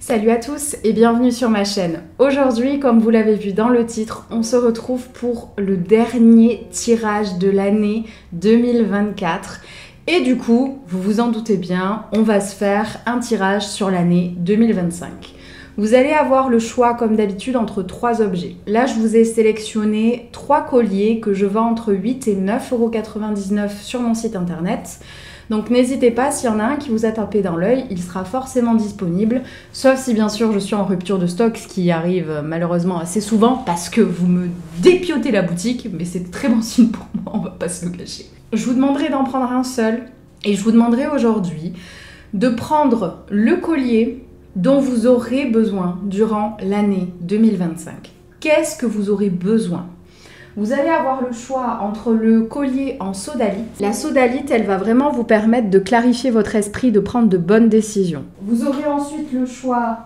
Salut à tous et bienvenue sur ma chaîne. Aujourd'hui, comme vous l'avez vu dans le titre, on se retrouve pour le dernier tirage de l'année 2024. Et du coup, vous vous en doutez bien, on va se faire un tirage sur l'année 2025. Vous allez avoir le choix, comme d'habitude, entre 3 objets. Là, je vous ai sélectionné 3 colliers que je vends entre 8 et 9,99 € sur mon site internet. Donc n'hésitez pas, s'il y en a un qui vous a tapé dans l'œil, il sera forcément disponible, sauf si bien sûr je suis en rupture de stock, ce qui arrive malheureusement assez souvent parce que vous me dépiotez la boutique, mais c'est très bon signe pour moi, on va pas se le cacher. Je vous demanderai d'en prendre un seul et je vous demanderai aujourd'hui de prendre le collier dont vous aurez besoin durant l'année 2025. Qu'est-ce que vous aurez besoin ? Vous allez avoir le choix entre le collier en sodalite. La sodalite, elle va vraiment vous permettre de clarifier votre esprit, de prendre de bonnes décisions. Vous aurez ensuite le choix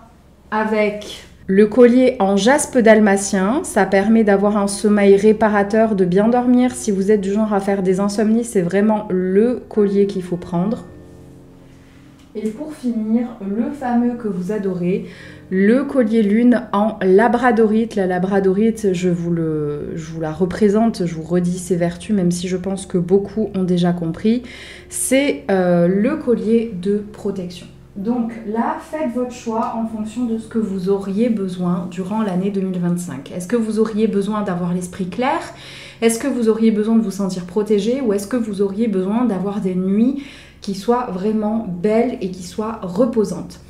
avec le collier en jaspe dalmatien. Ça permet d'avoir un sommeil réparateur, de bien dormir. Si vous êtes du genre à faire des insomnies, c'est vraiment le collier qu'il faut prendre. Et pour finir, le fameux que vous adorez, le collier lune en labradorite. La labradorite, je vous la représente, je vous redis ses vertus, même si je pense que beaucoup ont déjà compris. C'est le collier de protection. Donc là, faites votre choix en fonction de ce que vous auriez besoin durant l'année 2025. Est-ce que vous auriez besoin d'avoir l'esprit clair ? Est-ce que vous auriez besoin de vous sentir protégé ? Ou est-ce que vous auriez besoin d'avoir des nuits qui soient vraiment belles et qui soient reposantes ?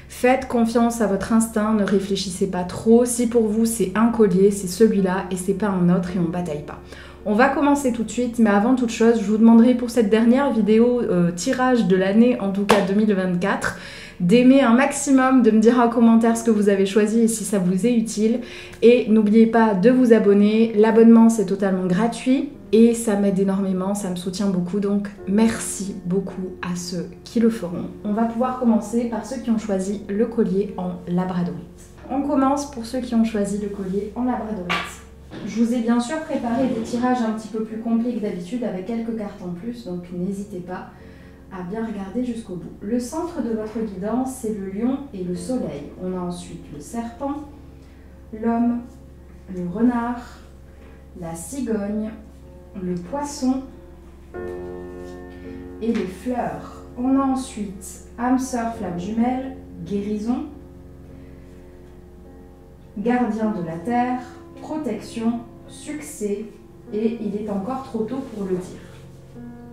Faites confiance à votre instinct, ne réfléchissez pas trop. Si pour vous c'est un collier, c'est celui-là et c'est pas un autre et on bataille pas. On va commencer tout de suite, mais avant toute chose, je vous demanderai pour cette dernière vidéo tirage de l'année, en tout cas 2024, d'aimer un maximum, de me dire en commentaire ce que vous avez choisi et si ça vous est utile. Et n'oubliez pas de vous abonner, l'abonnement c'est totalement gratuit et ça m'aide énormément, ça me soutient beaucoup, donc merci beaucoup à ceux qui le feront. On va pouvoir commencer par ceux qui ont choisi le collier en labradorite. On commence pour ceux qui ont choisi le collier en labradorite. Je vous ai bien sûr préparé des tirages un petit peu plus complets que d'habitude avec quelques cartes en plus, donc n'hésitez pas à bien regarder jusqu'au bout. Le centre de votre guidance, c'est le lion et le soleil. On a ensuite le serpent, l'homme, le renard, la cigogne, le poisson et les fleurs. On a ensuite âme sœur, flamme jumelle, guérison, gardien de la terre, protection, succès et il est encore trop tôt pour le dire.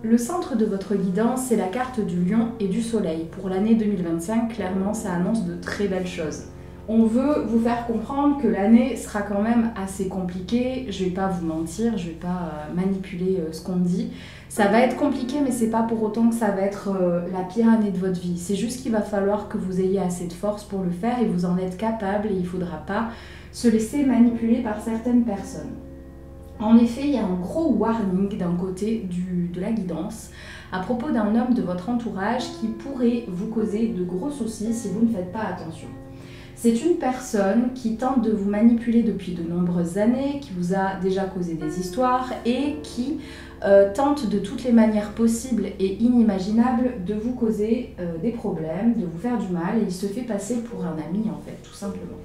Le centre de votre guidance, c'est la carte du lion et du soleil. Pour l'année 2025, clairement, ça annonce de très belles choses. On veut vous faire comprendre que l'année sera quand même assez compliquée. Je vais pas vous mentir, je vais pas manipuler ce qu'on me dit. Ça va être compliqué, mais c'est pas pour autant que ça va être la pire année de votre vie. C'est juste qu'il va falloir que vous ayez assez de force pour le faire et vous en êtes capable et il faudra pas se laisser manipuler par certaines personnes. En effet, il y a un gros warning d'un côté de la guidance à propos d'un homme de votre entourage qui pourrait vous causer de gros soucis si vous ne faites pas attention. C'est une personne qui tente de vous manipuler depuis de nombreuses années, qui vous a déjà causé des histoires et qui tente de toutes les manières possibles et inimaginables de vous causer des problèmes, de vous faire du mal et il se fait passer pour un ami en fait, tout simplement.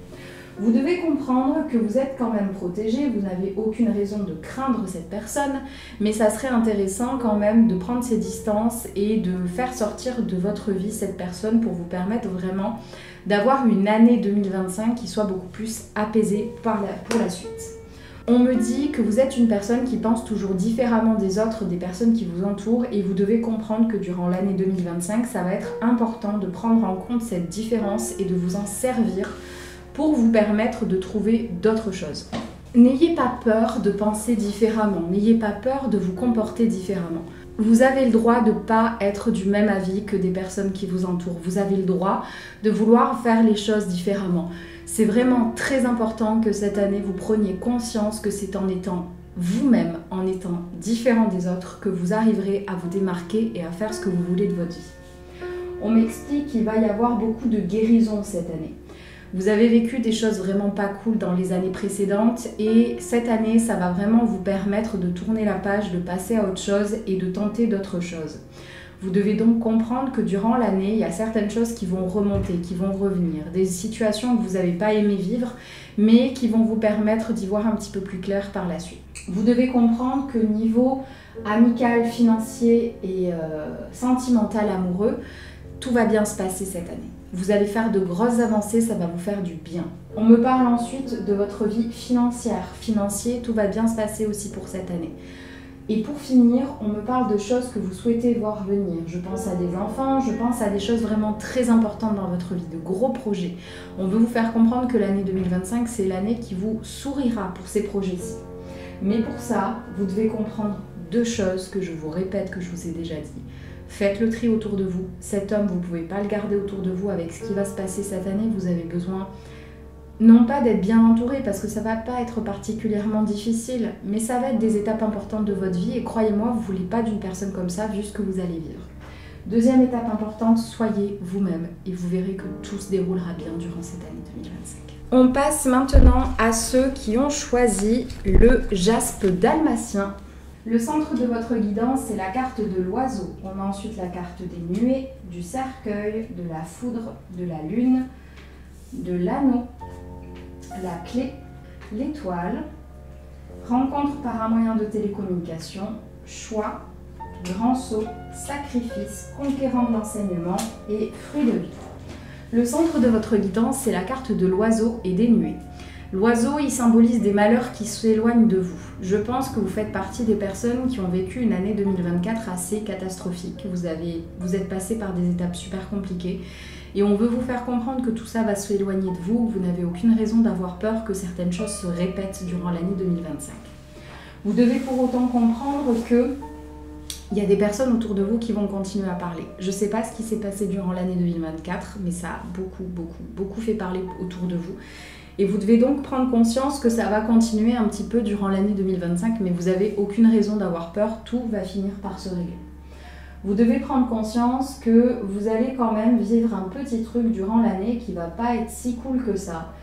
Vous devez comprendre que vous êtes quand même protégé, vous n'avez aucune raison de craindre cette personne, mais ça serait intéressant quand même de prendre ses distances et de faire sortir de votre vie cette personne pour vous permettre vraiment d'avoir une année 2025 qui soit beaucoup plus apaisée pour la suite. On me dit que vous êtes une personne qui pense toujours différemment des autres, des personnes qui vous entourent et vous devez comprendre que durant l'année 2025, ça va être important de prendre en compte cette différence et de vous en servir pour vous permettre de trouver d'autres choses. N'ayez pas peur de penser différemment, n'ayez pas peur de vous comporter différemment. Vous avez le droit de ne pas être du même avis que des personnes qui vous entourent. Vous avez le droit de vouloir faire les choses différemment. C'est vraiment très important que cette année, vous preniez conscience que c'est en étant vous-même, en étant différent des autres, que vous arriverez à vous démarquer et à faire ce que vous voulez de votre vie. On m'explique qu'il va y avoir beaucoup de guérison cette année. Vous avez vécu des choses vraiment pas cool dans les années précédentes et cette année, ça va vraiment vous permettre de tourner la page, de passer à autre chose et de tenter d'autres choses. Vous devez donc comprendre que durant l'année, il y a certaines choses qui vont remonter, qui vont revenir, des situations que vous n'avez pas aimé vivre, mais qui vont vous permettre d'y voir un petit peu plus clair par la suite. Vous devez comprendre que niveau amical, financier et sentimental, amoureux, tout va bien se passer cette année. Vous allez faire de grosses avancées, ça va vous faire du bien. On me parle ensuite de votre vie financière. Financier, tout va bien se passer aussi pour cette année. Et pour finir, on me parle de choses que vous souhaitez voir venir. Je pense à des enfants, je pense à des choses vraiment très importantes dans votre vie, de gros projets. On veut vous faire comprendre que l'année 2025, c'est l'année qui vous sourira pour ces projets-ci. Mais pour ça, vous devez comprendre deux choses que je vous répète, que je vous ai déjà dit. Faites le tri autour de vous. Cet homme, vous ne pouvez pas le garder autour de vous avec ce qui va se passer cette année. Vous avez besoin, non pas d'être bien entouré, parce que ça ne va pas être particulièrement difficile, mais ça va être des étapes importantes de votre vie. Et croyez-moi, vous ne voulez pas d'une personne comme ça, vu ce que vous allez vivre. Deuxième étape importante, soyez vous-même. Et vous verrez que tout se déroulera bien durant cette année 2025. On passe maintenant à ceux qui ont choisi le jaspe dalmatien. Le centre de votre guidance, c'est la carte de l'oiseau. On a ensuite la carte des nuées, du cercueil, de la foudre, de la lune, de l'anneau, la clé, l'étoile, rencontre par un moyen de télécommunication, choix, grand saut, sacrifice, conquérant de l'enseignement et fruit de vie. Le centre de votre guidance, c'est la carte de l'oiseau et des nuées. L'oiseau, il symbolise des malheurs qui s'éloignent de vous. Je pense que vous faites partie des personnes qui ont vécu une année 2024 assez catastrophique. Vous êtes passé par des étapes super compliquées et on veut vous faire comprendre que tout ça va s'éloigner de vous. Vous n'avez aucune raison d'avoir peur que certaines choses se répètent durant l'année 2025. Vous devez pour autant comprendre que il y a des personnes autour de vous qui vont continuer à parler. Je ne sais pas ce qui s'est passé durant l'année 2024, mais ça a beaucoup fait parler autour de vous. Et vous devez donc prendre conscience que ça va continuer un petit peu durant l'année 2025, mais vous n'avez aucune raison d'avoir peur, tout va finir par se régler. Vous devez prendre conscience que vous allez quand même vivre un petit truc durant l'année qui ne va pas être si cool que ça.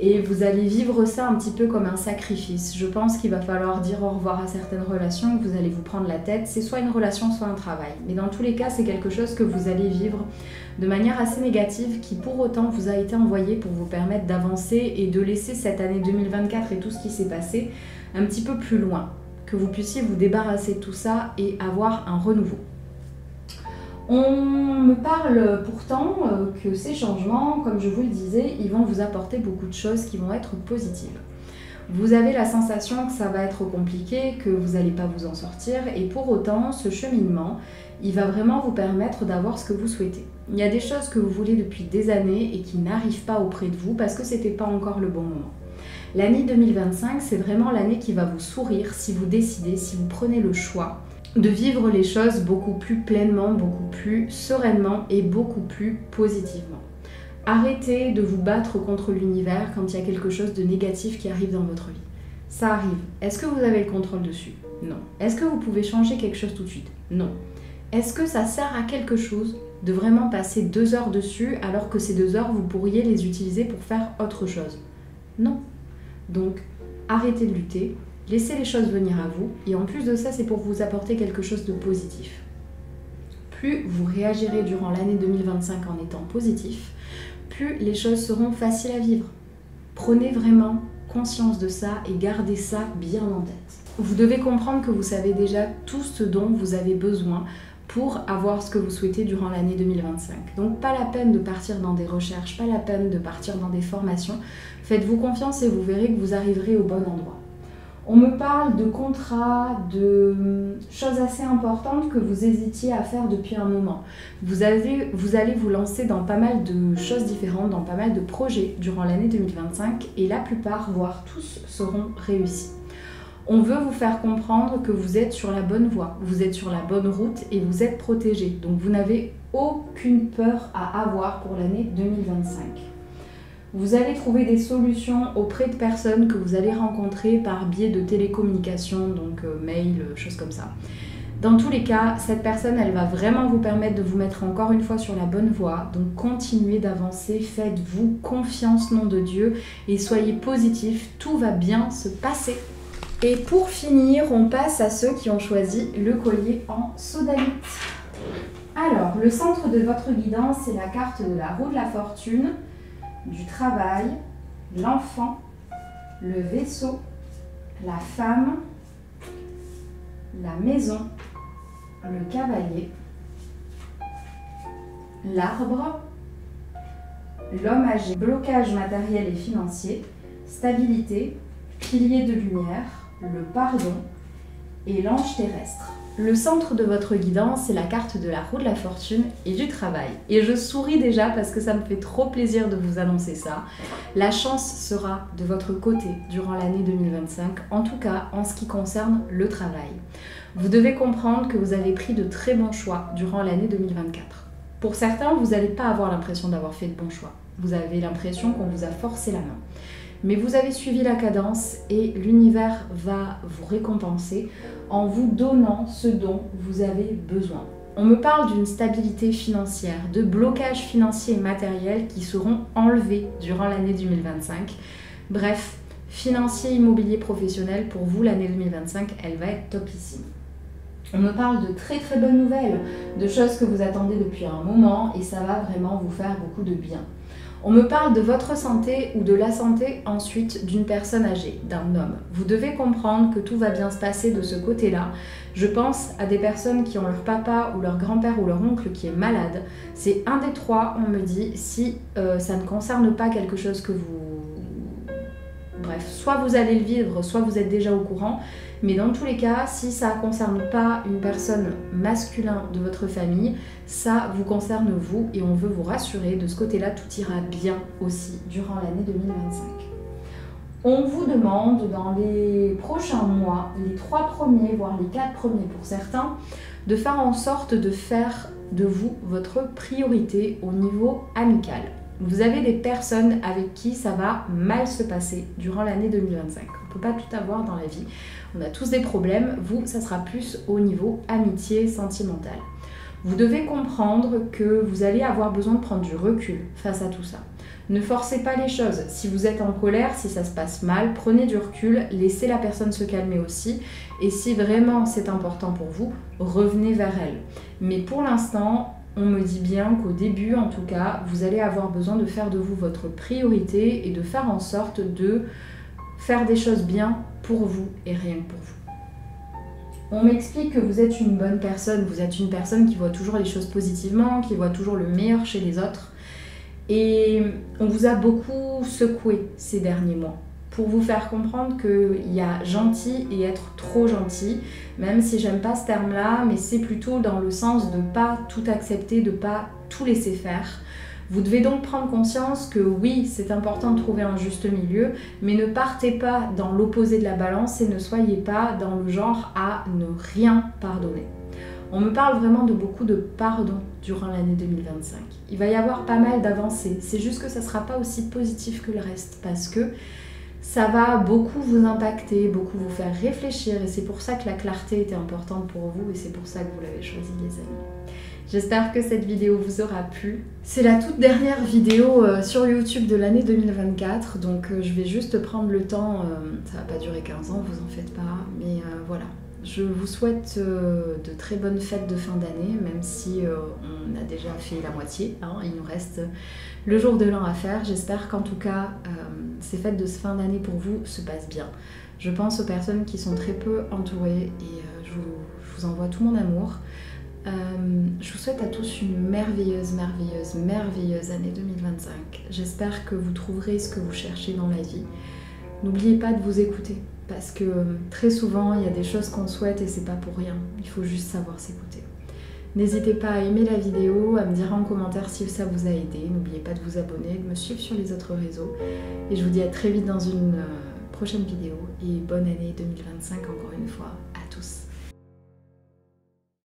Et vous allez vivre ça un petit peu comme un sacrifice. Je pense qu'il va falloir dire au revoir à certaines relations, que vous allez vous prendre la tête. C'est soit une relation, soit un travail. Mais dans tous les cas, c'est quelque chose que vous allez vivre de manière assez négative qui pour autant vous a été envoyé pour vous permettre d'avancer et de laisser cette année 2024 et tout ce qui s'est passé un petit peu plus loin. Que vous puissiez vous débarrasser de tout ça et avoir un renouveau. On me parle pourtant que ces changements, comme je vous le disais, ils vont vous apporter beaucoup de choses qui vont être positives. Vous avez la sensation que ça va être compliqué, que vous n'allez pas vous en sortir, et pour autant, ce cheminement, il va vraiment vous permettre d'avoir ce que vous souhaitez. Il y a des choses que vous voulez depuis des années et qui n'arrivent pas auprès de vous parce que ce n'était pas encore le bon moment. L'année 2025, c'est vraiment l'année qui va vous sourire si vous décidez, si vous prenez le choix de vivre les choses beaucoup plus pleinement, beaucoup plus sereinement et beaucoup plus positivement. Arrêtez de vous battre contre l'univers quand il y a quelque chose de négatif qui arrive dans votre vie. Ça arrive. Est-ce que vous avez le contrôle dessus? Non. Est-ce que vous pouvez changer quelque chose tout de suite? Non. Est-ce que ça sert à quelque chose de vraiment passer 2 heures dessus alors que ces 2 heures, vous pourriez les utiliser pour faire autre chose? Non. Donc, arrêtez de lutter. Laissez les choses venir à vous et en plus de ça, c'est pour vous apporter quelque chose de positif. Plus vous réagirez durant l'année 2025 en étant positif, plus les choses seront faciles à vivre. Prenez vraiment conscience de ça et gardez ça bien en tête. Vous devez comprendre que vous savez déjà tout ce dont vous avez besoin pour avoir ce que vous souhaitez durant l'année 2025. Donc pas la peine de partir dans des recherches, pas la peine de partir dans des formations. Faites-vous confiance et vous verrez que vous arriverez au bon endroit. On me parle de contrats, de choses assez importantes que vous hésitiez à faire depuis un moment. Vous allez vous lancer dans pas mal de choses différentes, dans pas mal de projets durant l'année 2025 et la plupart, voire tous, seront réussis. On veut vous faire comprendre que vous êtes sur la bonne voie, vous êtes sur la bonne route et vous êtes protégé. Donc vous n'avez aucune peur à avoir pour l'année 2025. Vous allez trouver des solutions auprès de personnes que vous allez rencontrer par biais de télécommunications, donc mail, choses comme ça. Dans tous les cas, cette personne, elle va vraiment vous permettre de vous mettre encore une fois sur la bonne voie. Donc continuez d'avancer, faites-vous confiance, nom de Dieu, et soyez positifs, tout va bien se passer. Et pour finir, on passe à ceux qui ont choisi le collier en sodalite. Alors, le centre de votre guidance, c'est la carte de la roue de la fortune, du travail, l'enfant, le vaisseau, la femme, la maison, le cavalier, l'arbre, l'homme âgé, blocage matériel et financier, stabilité, pilier de lumière, le pardon et l'ange terrestre. Le centre de votre guidance, c'est la carte de la roue de la fortune et du travail. Et je souris déjà parce que ça me fait trop plaisir de vous annoncer ça. La chance sera de votre côté durant l'année 2025, en tout cas en ce qui concerne le travail. Vous devez comprendre que vous avez pris de très bons choix durant l'année 2024. Pour certains, vous n'allez pas avoir l'impression d'avoir fait de bons choix. Vous avez l'impression qu'on vous a forcé la main. Mais vous avez suivi la cadence et l'univers va vous récompenser en vous donnant ce dont vous avez besoin. On me parle d'une stabilité financière, de blocages financiers et matériels qui seront enlevés durant l'année 2025. Bref, financier, immobilier, professionnel, pour vous, l'année 2025, elle va être topissime. On me parle de très très bonnes nouvelles, de choses que vous attendez depuis un moment et ça va vraiment vous faire beaucoup de bien. On me parle de votre santé ou de la santé ensuite d'une personne âgée, d'un homme. Vous devez comprendre que tout va bien se passer de ce côté-là. Je pense à des personnes qui ont leur papa ou leur grand-père ou leur oncle qui est malade. C'est un des trois, on me dit, si ça ne concerne pas quelque chose que vous... Bref, soit vous allez le vivre, soit vous êtes déjà au courant. Mais dans tous les cas, si ça ne concerne pas une personne masculine de votre famille, ça vous concerne vous et on veut vous rassurer. De ce côté-là, tout ira bien aussi durant l'année 2025. On vous demande dans les prochains mois, les 3 premiers, voire les 4 premiers pour certains, de faire en sorte de faire de vous votre priorité au niveau amical. Vous avez des personnes avec qui ça va mal se passer durant l'année 2025. On ne peut pas tout avoir dans la vie. On a tous des problèmes. Vous, ça sera plus au niveau amitié, sentimental. Vous devez comprendre que vous allez avoir besoin de prendre du recul face à tout ça. Ne forcez pas les choses. Si vous êtes en colère, si ça se passe mal, prenez du recul, laissez la personne se calmer aussi. Et si vraiment c'est important pour vous, revenez vers elle. Mais pour l'instant, on me dit bien qu'au début, en tout cas, vous allez avoir besoin de faire de vous votre priorité et de faire en sorte de faire des choses bien pour vous et rien que pour vous. On m'explique que vous êtes une bonne personne, vous êtes une personne qui voit toujours les choses positivement, qui voit toujours le meilleur chez les autres. Et on vous a beaucoup secoué ces derniers mois pour vous faire comprendre qu'il y a gentil et être trop gentil, même si j'aime pas ce terme-là, mais c'est plutôt dans le sens de pas tout accepter, de pas tout laisser faire. Vous devez donc prendre conscience que oui, c'est important de trouver un juste milieu, mais ne partez pas dans l'opposé de la balance et ne soyez pas dans le genre à ne rien pardonner. On me parle vraiment de beaucoup de pardon durant l'année 2025. Il va y avoir pas mal d'avancées, c'est juste que ça ne sera pas aussi positif que le reste parce que ça va beaucoup vous impacter, beaucoup vous faire réfléchir et c'est pour ça que la clarté était importante pour vous et c'est pour ça que vous l'avez choisi les amis. J'espère que cette vidéo vous aura plu. C'est la toute dernière vidéo sur YouTube de l'année 2024, donc je vais juste prendre le temps, ça va pas durer 15 ans, vous en faites pas, mais voilà. Je vous souhaite de très bonnes fêtes de fin d'année, même si on a déjà fait la moitié, hein, il nous reste le jour de l'an à faire. J'espère qu'en tout cas, ces fêtes de fin d'année pour vous se passent bien. Je pense aux personnes qui sont très peu entourées et je vous envoie tout mon amour. Je vous souhaite à tous une merveilleuse année 2025. J'espère que vous trouverez ce que vous cherchez dans la vie. N'oubliez pas de vous écouter parce que très souvent il y a des choses qu'on souhaite et c'est pas pour rien. Il faut juste savoir s'écouter. N'hésitez pas à aimer la vidéo, à me dire en commentaire si ça vous a aidé. N'oubliez pas de vous abonner, de me suivre sur les autres réseaux. Et je vous dis à très vite dans une prochaine vidéo. Et bonne année 2025 encore une fois à tous.